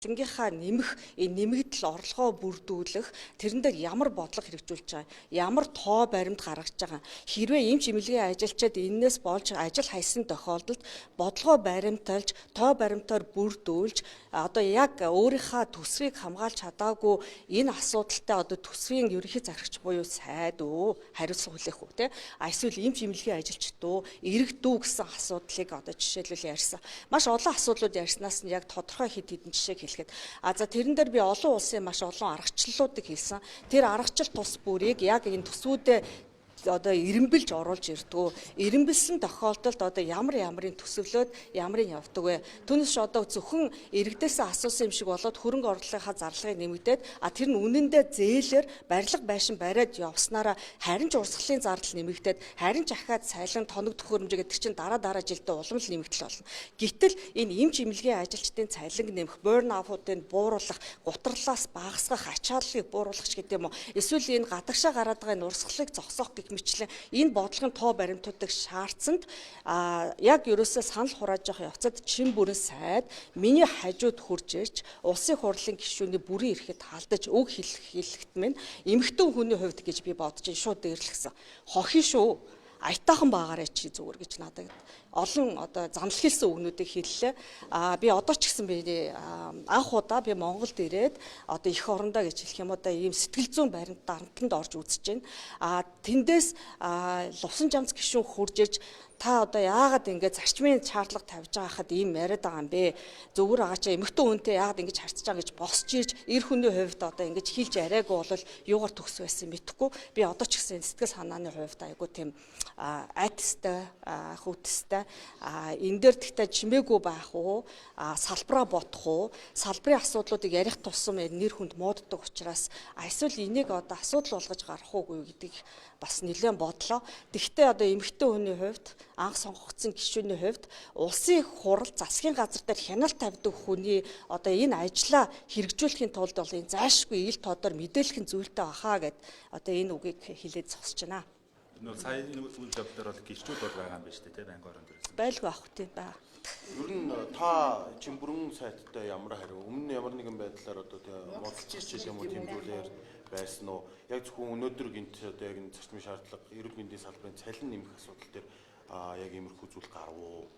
албангийнхаа нэмэгдэл орлогоо бүрдүүлэх тэрэн дээр ямар бодлого хэрэгжүүлж байгаа, ямар тоо баримт гаргаж байгаа. Хэрвээ эм чимэлгийн ажилчид энээс болж ажил хайсан тохиолдолд бодлогоо баримталж, тоо баримтаар бүрдүүлж одоо яг өөрийнхөө төсвийг хамгаалж чадаагүй энэ асуудалтай одоо төсвийн ерөнхий захирагч буюу сайд хариуцлага хүлээх үү те эсвэл эм чимэлгийн ажилчид иргэдүү гэсэн асуудлыг одоо жишээлбэл ярьсан. Маш олон асуудлууд ярьснаас нь яг тодорхой хэд хэдэн жишээг хэлэхэд за тэрэн дээр би олон улсын маш олон аргачлалуудыг хэлсэн. Тэр аргачлал тус бүрийг яг энэ төсвүүдэд одоо ирэмбэлж оруулж ирдэг. Ирэмбэлсэн тохиолдолд одоо ямарын төсөвлөөд ямарын явдаг вэ? Түүнээс одоо зөвхөн иргэдээс асуусан юм шиг болоод хөрөнгө оруулалтынхаа зарлагыг нэмэгдээд тэр нь үнэндээ зээлэр барилга байшин бариад явснараа харин ч урсгалын зардал нэмэгдээд харин ч ахаад сайлан тоног төхөөрөмж гэдэг чинь дараа жилдээ улам л нэмэгдэл болно. Гэтэл энэ эм чимэлгийн ажилчдын цалин нэмэх, burn out-ыг бууруулах, гутралаас багасгах, ачааллыг бууруулах гэдэг юм уу? Эсвэл энэ гадагшаа гараад байгаа энэ урсгалыг зогсоох гэх мэтлэн энэ бодлогын тоо баримтуудыг шаардсанд яг ерөөсөө санал хурааж явах явцад чин бүрэн сайд миний хажууд хурж ирж улсын хурлын гишүүний бүрийн эрхэд халдаж үг хэлэхэд минь эмэгтэй хүний хувьд гэж би бодож шууд дээрлэгсэн. Хохин шүү. Аятайхан байгаарай чи зүгээр гэж надад олон одоо занл хэлсэн үгнүүдийг хэллээ. Би одоо ч гэсэн би анх удаа би Монголд ирээд одоо их орондоо гэж хэлэх юм одоо ийм сэтгэл зүйн баримт дарамтланд орж үзэж байна. Тэндээс Лувсан Жамц гишүүн хурж ирж та одоо яагаад ингэж зарчмын шаардлага тавьж байгаа хахад ийм яриад байгаа юм бэ? Зөвхөн агачаа эмэгтэй хүнтэй яагаад ингэж харьцаж байгаа гэж босч ирж эр хүний хувьд одоо ингэж хэлж яриаггүй бол юугаар төгс байсан мэдэхгүй. Би одоо ч гэсэн сэтгэл санааны хувьд айгуу тийм айтстай, хүүтстэй энэ дээр тэгтээ чимээгүй байх уу? Салбараа бодох уу? Салбарын асуудлуудыг ярих тусам нэр хүнд мууддаг учраас эсвэл энийг одоо асуудал болгож гарах уугүй гэдгийг бас нэлээд бодлоо. Тэгтээ одоо эмэгтэй хүний хувьд анх сонгогдсон гишүүний хувьд улсын хурал засгийн газар дээр хяналт тавьдаг хүний одоо энэ ажлаа хэрэгжүүлэхийн тулд бол энэ зайлшгүй ил тодор мэдээлэх зүйлтэй бахаа гэд одоо энэ үгийг хэлээд зогсож байна. Нөө сая энэ үйл явдлаар бол гişүүд бол байгаа юм байна шүү дээ, банк орон дээрээс. Байлгүй авах тийм ба. Ер нь та Чимбүрэн сайттай ямар хариу өмнө ямар нэгэн байдлаар одоо модалчилж юм уу тийм зүйлээр байсан уу? Яг зөвхөн өнөөдөр гинт одоо яг энэ зарчмын шаардлага эрүүл мэндийн салбарын цалин нэмэх асуудал дээр яг иймэрхүү зүйл гарав уу?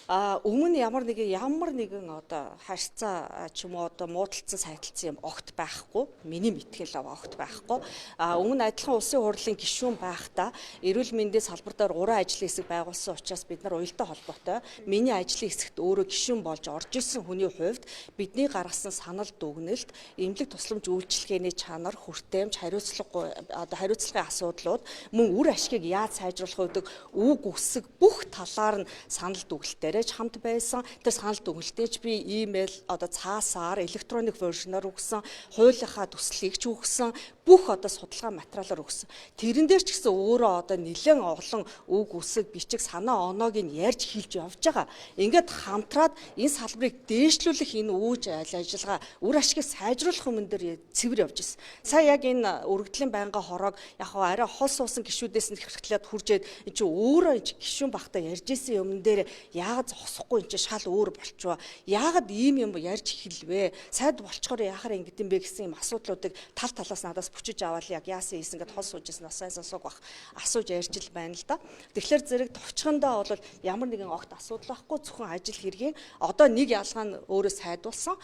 Өмнө ямар нэгэн одоо харьцаа ч юм уу одоо муудалцсан сайдалцсан юм огт байхгүй. Миний мэдхийн л огт байхгүй. Өмнө адилхан улсын хурлын гишүүн байхдаа эрүүл мэндийн салбар дээр уран ажлын хэсэг байгуулсан учраас бид нар уялдаа холбоотой миний ажлын хэсэгт өөрөө гишүүн болж орж исэн хүний хувьд бидний гаргасан санал дүгнэлт, эмнэлэг тусламж үйлчилгээний чанар, хүртээмж, хариуцлагын асуудлууд, мөн үр ашгийг яаж сайжруулах гэдэг үг үсэг бүх талаар нь санал дүгнэлтээр хамт байсан. Тэр санал дүгнэлтэж би имэйл одоо цаасаар электроник вершнаар өгсөн, хуулийнхаа төслийг ч өгсөн, бүх одоо судалгаа материалаар өгсөн. Тэрэн дээр ч гэсэн өөрөө одоо нэлээд олон үг үсэг бичиг санаа оноог нь ярьж хэлж явж байгаа. Ингээд хамтраад энэ салбарыг дээшлүүлэх энэ үүж ажиллагаа үр ашгийг сайжруулах юм дээр цэвэр явж ирсэн. Сая яг энэ өргөдлийн байнгын хороог яг арай хол суусан гишүүдээс нь хэрэгтлээд хуржээд энэ чи өөрөө гишүүн бахта ярьж исэн юм дээр яагаад зогсохгүй энэ шал өөр болчихоо. Яагаад ийм юм ярьж хэлвэ? Сайд болчхоор яхаар ингэдэм бэ гэсэн юм асуудлуудыг тал талаас надаас бүчиж аваад яг яасан ийсэн гэд хол сууж ирсэн сайн сонсог бах асууж ярьж л байна л да. Тэгэхээр зэрэг товчхондоо бол ямар нэгэн огт асуудал байхгүй, зөвхөн ажил хэргийн одоо нэг ялгаа нь өөрөө сайдулсан.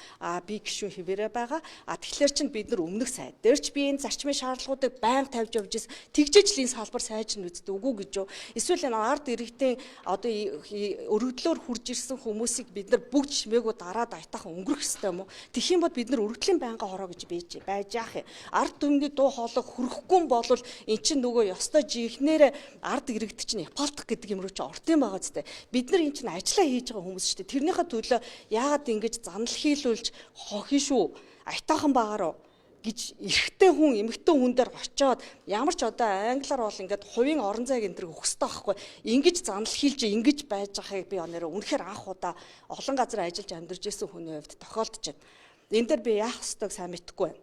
Би гишүүн хэвээрээ байгаа. Тэгэхээр чинь бид нар өмнөх сайд дээр ч би энэ зарчмын шаардлагуудыг байнга тавьж явж ирсэн. Тэгжээж л энэ салбар сайжирна үстэ үгүй гэж юу? Эсвэл энэ ард иргэдийн одоо өргөдлөөр хурж ирсэн хүмүүсийг бид нар бүгд чимээгүй дараад аятайхан өнгөрөх ёстой юм уу? Тэгэх юм бол бид нар өргөдлийн байнгын хороо гэж байж яах юм? Ард түмний дуу хоолой хүрхгүй бол эн чинь нөгөө ёстой жихнээр ард иргэд чинь Япалтах гэдэг юм руу чи орт юм байгаа зү. Бид нар эн чинь ажиллаа хийж байгаа хүмүүс шүү дээ. Тэрнийхээ төлөө яагаад ингэж занал хийлүүлж хохин шүү? Аятайхан байгааруу гэж эрэгтэй хүн эмэгтэй хүн дээр очиод ямар ч одоо англиар бол ингээд хувийн орон зайг энэ төр өгөхтэй байхгүй. Ингэж занал хийлж ингэж байж байгааг би өнөөр үнэхээр анх удаа олон газар ажиллаж амьдарч исэн хүний хувьд тохиолдож байна. Энэ дээр би яах ёстойг сайн мэдэхгүй байна.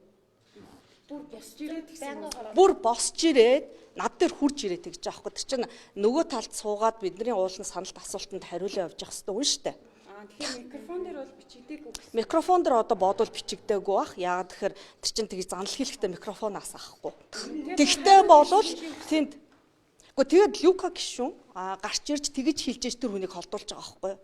Бүр босч ирээд над дээр хурж ирээд тэгж байгаа байхгүй. Тэр чинь нөгөө талд суугаад бидний уулын саналт асуултанд хариулаа явж явах ёстой юм шүү дээ. Тэгэхээр микрофон дээр бол бичигдээгүй гэсэн. Микрофон дээр одоо бодвол бичигдээгүй бах. Яагаад тэгэхээр тэр чинь тгий занал хийлэхдээ микрофоноос авахгүй. Тэгтээ болвол тэнд тэгээд Люка гişүн гарч ирж тэгж хилжээж тэр хүнийг холдуулж байгаа байхгүй юу?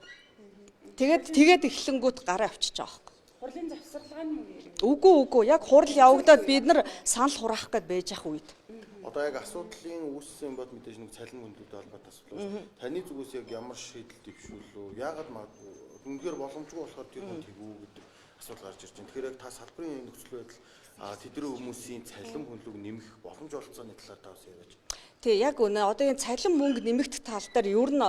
Тэгээд эхлэнгүүт гараа авчиж байгаа байхгүй. Хурлын завсарлагын юм ярив. Үгүй яг хурал явагдаад бид нар санал хураах гээд байж ах үед. Одоо яг асуудлын үүссэн бод мэдээж нэг цалин хүндлэлтэй холбоотой асуудал. Таны зүгээс яг ямар шийдэл дэвшүүлв? Яагаад магадгүй үнэхээр боломжгүй болохоор тэр хүн тэгвүү гэдэг асуудал гарч ирж байна. Тэгэхээр яг та салбарын нөхцөл байдал тэдний хүмүүсийн цалин хүндлэг нэмэх боломж олцооны талаар та бас яриач. Тэг яг үнэ одоо энэ цалин мөнгө нэмэгдэх тал дээр ер нь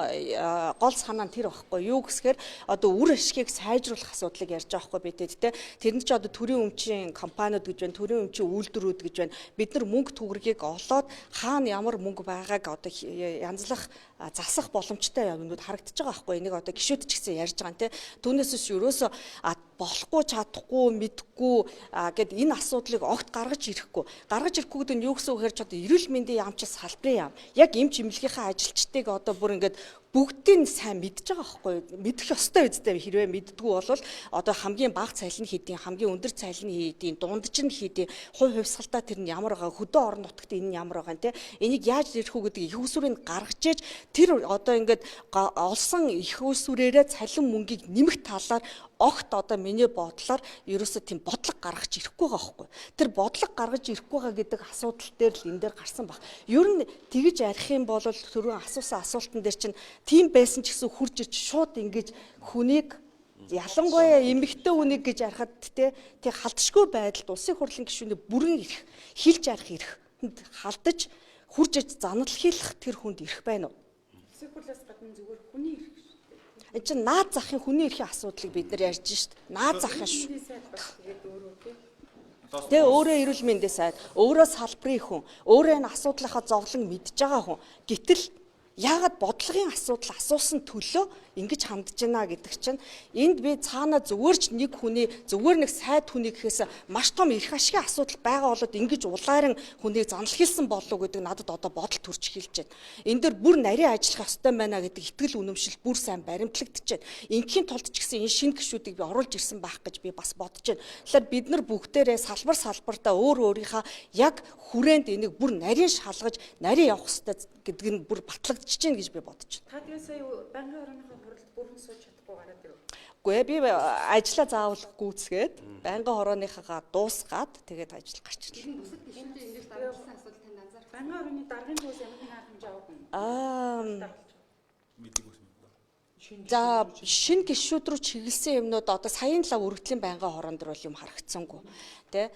гол санаа нь тэр байхгүй юу гэхээр одоо үр ашгийг сайжруулах асуудлыг ярьж байгаа байхгүй бид тэ тэр нь ч одоо төрийн өмчийн компаниуд гэж байна төрийн өмчийн үйлдвэрүүд гэж байна бид нар мөнгө төгрөгийг олоод хаана ямар мөнгө байгааг одоо янзлах засах боломжтой юмнууд харагдаж байгаа байхгүй энийг одоо гişүүд ч гэсэн ярьж байгаа тэ түүнээс ерөөсө болохгүй чадахгүй мэдхгүй гэд энэ асуудлыг огт гаргаж ирэхгүй гэдэг нь юу гэсэн үг хэрэг ч одоо эрүүл мэндийн яамчаас салбарын яам яг эмч эмнэлгийнхаа ажилчдыг одоо бүр ингээд бүгдийг сайн мэдж байгаа байхгүй мэдэх ёстой үстэй хэрвээ мэддэггүй бол одоо хамгийн бага цалин хийдийн хамгийн өндөр цалин хийдийн дундч нь хийдийн хувь хувьсгалдаа тэр нь ямар байгаа хөдөө орон нутагт энэ нь ямар байгаа те энийг яаж ирэх үү гэдэг их усүрийг гаргаж ээж тэр одоо ингээд олсон их усүрээрээ цалин мөнгийг нэмэх талаар огт одоо миний бодлоор ерөөсөө тийм бодлого гаргаж ирэхгүй байгаа байхгүй. Тэр бодлого гаргаж ирэхгүй байгаа гэдэг асуудал дээр л энэ дээр гарсан баг. Ер нь тэгж арих юм бол түрүүн асуусан асуултан дээр чинь тийм байсан ч гэсэн хурж ич шууд ингэж хүнийг ялангуяа эмэгтэй хүнийг гэж арихад тий халдшгүй байдалд улсын хурлын гишүүний бүрэн ирэх хилж арих ирэхэд халдаж хурж ич занал хийх тэр хүнд ирэх байна уу? Улсын хурлаас гадна зүгээр хүний ирэх. Энд чинь наад захын хүний эрхийн асуудлыг бид нар ярьж шít. Наад захын шүү. Тэгээ өөрөө эрүүл мэндийн сайд, өөрөө салбарын хүн, өөрөө энэ асуудлынхаа зовлон мэдж байгаа хүн. Гэтэл яагаад бодлогын асуудал асуусан төлөө ингэж хандж байна гэдэг чинь энд би цаана зүгээр ч нэг хүний зүгээр нэг сайд хүний гэхээс маш том эрх ашигын асуудал байгаа болоод ингэж улаарын хүнийг занал хийсэн болов гэдэг надад одоо бодол төрж эхэлж байна. Энэ дээр бүр нарийн ажиллах ёстой байна гэдэг итгэл үнэмшил бүр сайн баримтлагдчихэв. Ингийн тулд ч гэсэн энэ шинэ гишүүдийг би оруулж ирсэн байх гэж би бас бодож байна. Тэгэхээр бид нар бүгдээрээ салбартаа өөрийнхөө яг хүрээнд энийг бүр нарийн шалгаж нарийн явах ёстой гэдэг нь бүр батлагдчихж байна гэж би бодож байна. Та тэгээ сая банкны орныхоо хуралд бүрэн сууж чадахгүй гараад ирв. Үгүй би ажлаа заавал гүйцгээд байнгын хорооныхаа дуусгаад тэгээд ажил гарч ирлээ. Бусад гишүүнтэй ингэж дараалсан асуудал танд анзаарах. Банкны орны даргын төвөөс ямар нэгэн арга хэмжээ авах нь. Мэддэг ус. За шинэ гишүүд рүү чиглэсэн юмнууд одоо саяын лав өргөдлийн байнгын хорон дээр бол юм харагдсангүй тий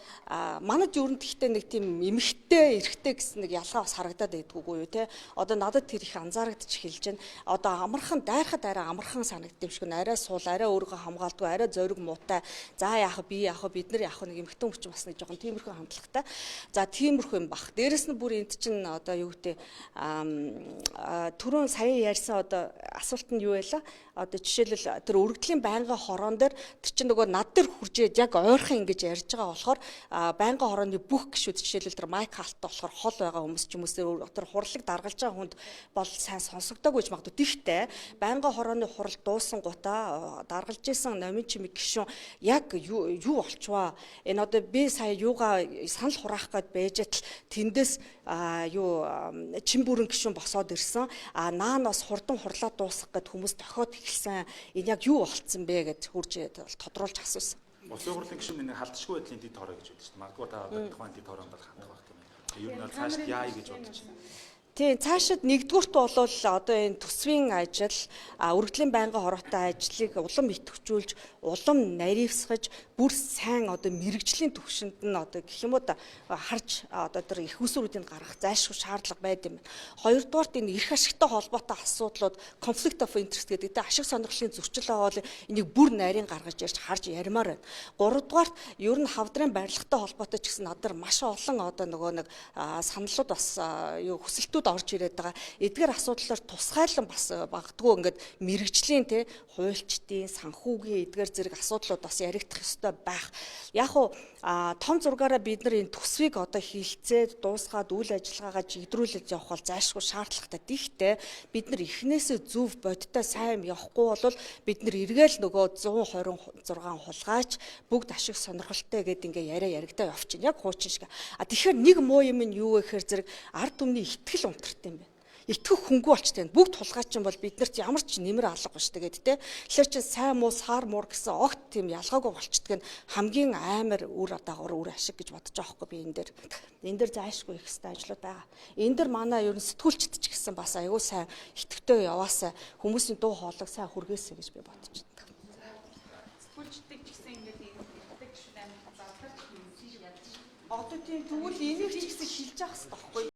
манад юу нэгтэй нэг тийм эмхтэй эрхтэй гэсэн нэг ялгаа бас харагдаад байдгүйгүй юу тий одоо надад тэр их анзаарагдчих хэлж байна одоо амархан дайрахад арай амархан санагддаг юм шиг арай суул арай өөрийгөө хамгаалдгүй арай зориг муутай за яах бид нар яах нэг эмхтэн хүч бас нэг жоохон тиймэрхүү хандлагатай за тиймэрхүү юм бах дээрэс нь бүр энд чинь одоо юу гэдэг түрүүн сая ярьсан одоо асуулт нь юу байлаа одоо жишээлбэл тэр өргөдлийн байнгын хорон дээр тэр чинь нөгөө над дээр хуржээд яг ойрхон ингэж ярьж байгаа болохоор байнгын хорооны бүх гишүүд жишээлбэл тэр майк халттай болохоор хол байгаа хүмүүс ч юм уу тэр хурлыг даргалж байгаа хүнд бол сайн сонсогдоогүй ч магадгүй тэгтээ байнгын хорооны хурал дуусан гутаа даргалж исэн номын чимэг гишүүн яг юу болчваа энэ одоо би сая юугаа санал хураах гээд байжэт тэндээс чин бүрэн гишүүн босоод ирсэн наанаас хурдан хурлаа дуусгах гээд хүмүүс тохиод эхэлсэн энэ яг юу болцсон бэ гэж хурж тодруулж асуусан. Улсын хурлын гишүүн нэг халдшгүй байдлын дэд хорой гэж байдаг шүү дээ. Магадгүй та одоо тухайн дэд хороонд хандах байх тийм ээ. Ер нь цааш яа гэж бодож байна. Тийм цаашид нэгдүгürt бол одоо энэ төсвийн ажил өргөдлийн байнгын хороотой ажлыг улам идэвхжүүлж улам наривсгаж бүр сайн одоо мэрэгжлийн төвшөнд нь одоо гэх юм уу харж одоо тэр их усруудыг гаргах зайлшгүй шаардлага байд юм. Хоёрдугаарт энэ эрх ашигтай холбоотой асуудлууд conflict of interest гэдэг тэ ашиг сонирхлын зөрчил байгаа бол энийг бүр нарийн гаргаж ярьж харж ярмаар байна. Гуравдугаарт ер нь хавдрын барилгатай холбоотой ч гэсэн надад маш олон одоо нөгөө нэг саналууд бас хүсэлтүүд орж ирээд байгаа. Эдгээр асуудлаар тусгайлан бас багдгүй ингээд мэрэгжлийн те хуульчдын, санхүүгийн эдгээр зэрэг асуудлууд бас яригдах ёстой байх. Яг уу том зургаараа бид нар энэ төсвийг одоо хилцээд дуусгаад үйл ажиллагаагаа чигдрүүлээд явах бол зайлшгүй шаардлагатай. Гэхдээ бид нар эхнээсээ зөв бодтой сайн явахгүй бол бид нар эргээл нөгөө 126 хулгайч бүгд ашиг сонирхолтой гэдэг ингээ яриагтаа явчихна. Яг хуучин шиг. Тэгэхээр нэг муу юм нь юу вэ гэхээр зэрэг ард түмний итгэл унтартай юм байна. Итгэх хөнгөө болчтой. Бүгд тулгайчин бол биднэрт ямар ч нэмэр алга биш тэгээд те. Тэгэхээр чи сайн муу сар муур гэсэн огт тийм ялгаагүй болчдөг нь хамгийн амар үр дагавар үр ашиг гэж бодож байгаа хгүй би энэ дээр зайлшгүй их хэвээр ажлууд байгаа. Энэ дэр манай ер нь сэтгүүлчд ч гэсэн бас аягүй сайн итгэвтэй яваасаа хүмүүсийн дуу хоолойг сайн хүргээсэй гэж би бодож байна. Сэтгүүлчдэг ч гэсэн ингээд итгэдэг шүү дээ. Задлах юм шиг ядчих. Одоо тийм тэгвэл энийг ч гэсэн хилж явах хэрэгтэй байхгүй юу?